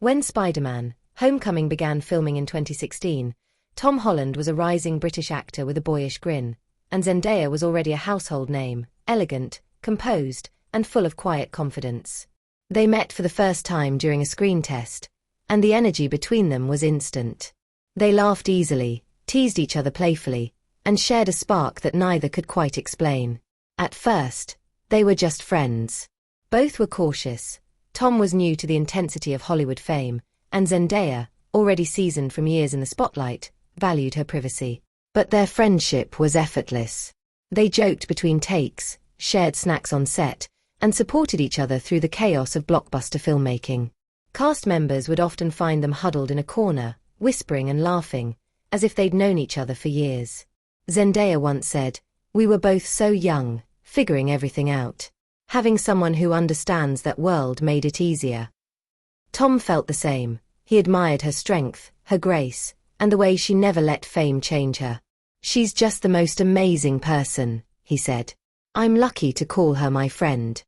When Spider-Man: Homecoming began filming in 2016, Tom Holland was a rising British actor with a boyish grin, and Zendaya was already a household name, elegant, composed, and full of quiet confidence. They met for the first time during a screen test, and the energy between them was instant. They laughed easily, teased each other playfully, and shared a spark that neither could quite explain. At first, they were just friends. Both were cautious. Tom was new to the intensity of Hollywood fame, and Zendaya, already seasoned from years in the spotlight, valued her privacy. But their friendship was effortless. They joked between takes, shared snacks on set, and supported each other through the chaos of blockbuster filmmaking. Cast members would often find them huddled in a corner, whispering and laughing, as if they'd known each other for years. Zendaya once said, "We were both so young, figuring everything out. Having someone who understands that world made it easier." Tom felt the same. He admired her strength, her grace, and the way she never let fame change her. "She's just the most amazing person," he said. "I'm lucky to call her my friend."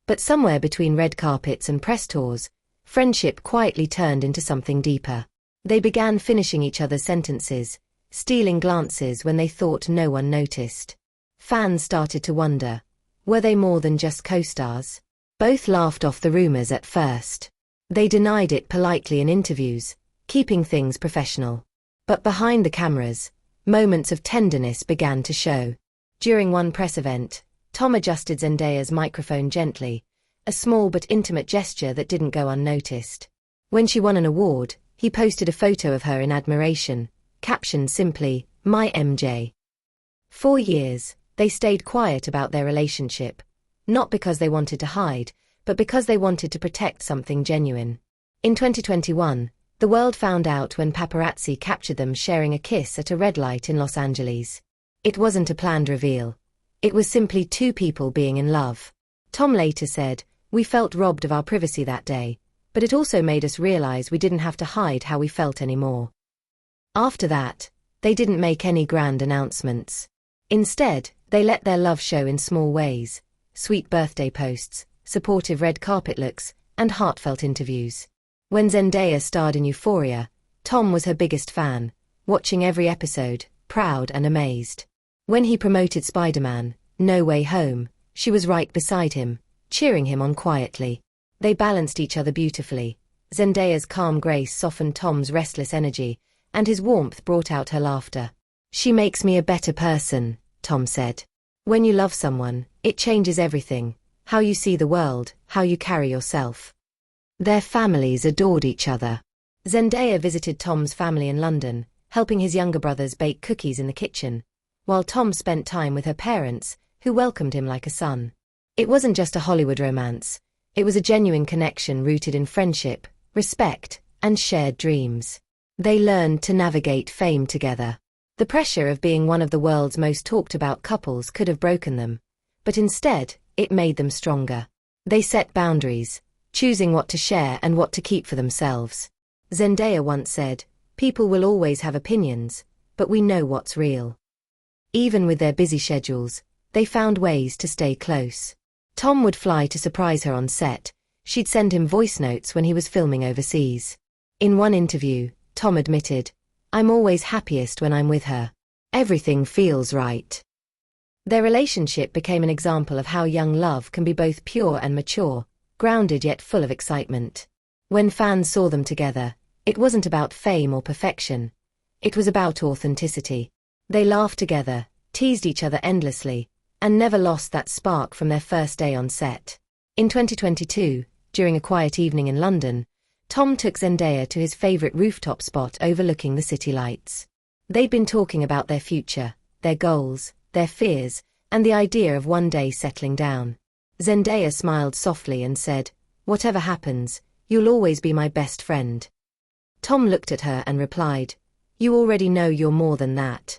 But somewhere between red carpets and press tours, friendship quietly turned into something deeper. They began finishing each other's sentences, stealing glances when they thought no one noticed. Fans started to wonder, were they more than just co-stars? Both laughed off the rumors at first. They denied it politely in interviews, keeping things professional. But behind the cameras, moments of tenderness began to show. During one press event, Tom adjusted Zendaya's microphone gently, a small but intimate gesture that didn't go unnoticed. When she won an award, he posted a photo of her in admiration, captioned simply, "My MJ." For years, they stayed quiet about their relationship, not because they wanted to hide, but because they wanted to protect something genuine. In 2021, the world found out when paparazzi captured them sharing a kiss at a red light in Los Angeles. It wasn't a planned reveal. It was simply two people being in love. Tom later said, "We felt robbed of our privacy that day, but it also made us realize we didn't have to hide how we felt anymore." After that, they didn't make any grand announcements. Instead, they let their love show in small ways: sweet birthday posts, supportive red carpet looks, and heartfelt interviews. When Zendaya starred in Euphoria, Tom was her biggest fan, watching every episode, proud and amazed. When he promoted Spider-Man: No Way Home, she was right beside him, cheering him on quietly. They balanced each other beautifully. Zendaya's calm grace softened Tom's restless energy, and his warmth brought out her laughter. "She makes me a better person," Tom said. "When you love someone, it changes everything: how you see the world, how you carry yourself." Their families adored each other. Zendaya visited Tom's family in London, helping his younger brothers bake cookies in the kitchen, while Tom spent time with her parents, who welcomed him like a son. It wasn't just a Hollywood romance. It was a genuine connection rooted in friendship, respect, and shared dreams. They learned to navigate fame together. The pressure of being one of the world's most talked about couples could have broken them, but instead, it made them stronger. They set boundaries, choosing what to share and what to keep for themselves. Zendaya once said, "People will always have opinions, but we know what's real." Even with their busy schedules, they found ways to stay close. Tom would fly to surprise her on set. She'd send him voice notes when he was filming overseas. In one interview, Tom admitted, "I'm always happiest when I'm with her. Everything feels right." Their relationship became an example of how young love can be both pure and mature, grounded yet full of excitement. When fans saw them together, it wasn't about fame or perfection. It was about authenticity. They laughed together, teased each other endlessly, and never lost that spark from their first day on set. In 2022, during a quiet evening in London, Tom took Zendaya to his favorite rooftop spot overlooking the city lights. They'd been talking about their future, their goals, their fears, and the idea of one day settling down. Zendaya smiled softly and said, "Whatever happens, you'll always be my best friend." Tom looked at her and replied, "You already know you're more than that."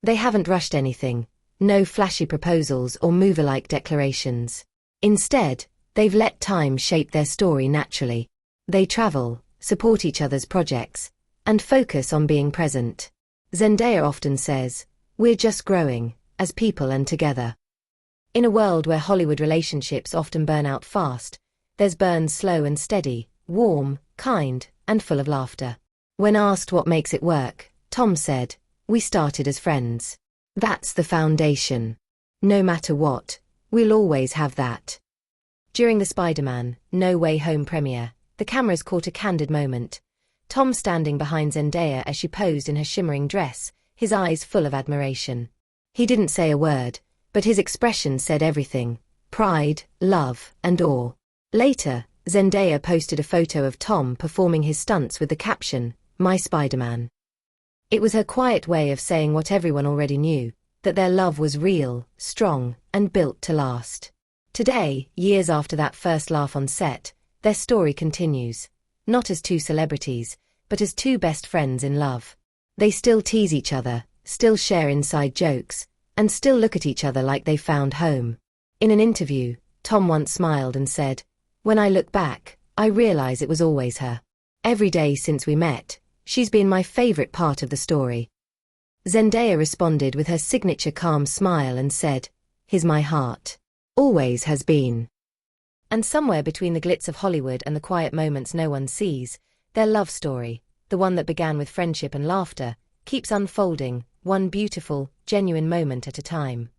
They haven't rushed anything, no flashy proposals or mover-like declarations. Instead, they've let time shape their story naturally. They travel, support each other's projects, and focus on being present. Zendaya often says, "We're just growing, as people and together." In a world where Hollywood relationships often burn out fast, theirs burn slow and steady, warm, kind, and full of laughter. When asked what makes it work, Tom said, "We started as friends. That's the foundation. No matter what, we'll always have that." During the Spider-Man No Way Home premiere, the cameras caught a candid moment. Tom standing behind Zendaya as she posed in her shimmering dress, his eyes full of admiration. He didn't say a word, but his expression said everything: pride, love, and awe. Later, Zendaya posted a photo of Tom performing his stunts with the caption, "My Spider-Man." It was her quiet way of saying what everyone already knew, that their love was real, strong, and built to last. Today, years after that first laugh on set, their story continues. Not as two celebrities, but as two best friends in love. They still tease each other, still share inside jokes, and still look at each other like they found home. In an interview, Tom once smiled and said, "When I look back, I realize it was always her. Every day since we met, she's been my favorite part of the story." Zendaya responded with her signature calm smile and said, "Here's my heart. Always has been." And somewhere between the glitz of Hollywood and the quiet moments no one sees, their love story, the one that began with friendship and laughter, keeps unfolding, one beautiful, genuine moment at a time.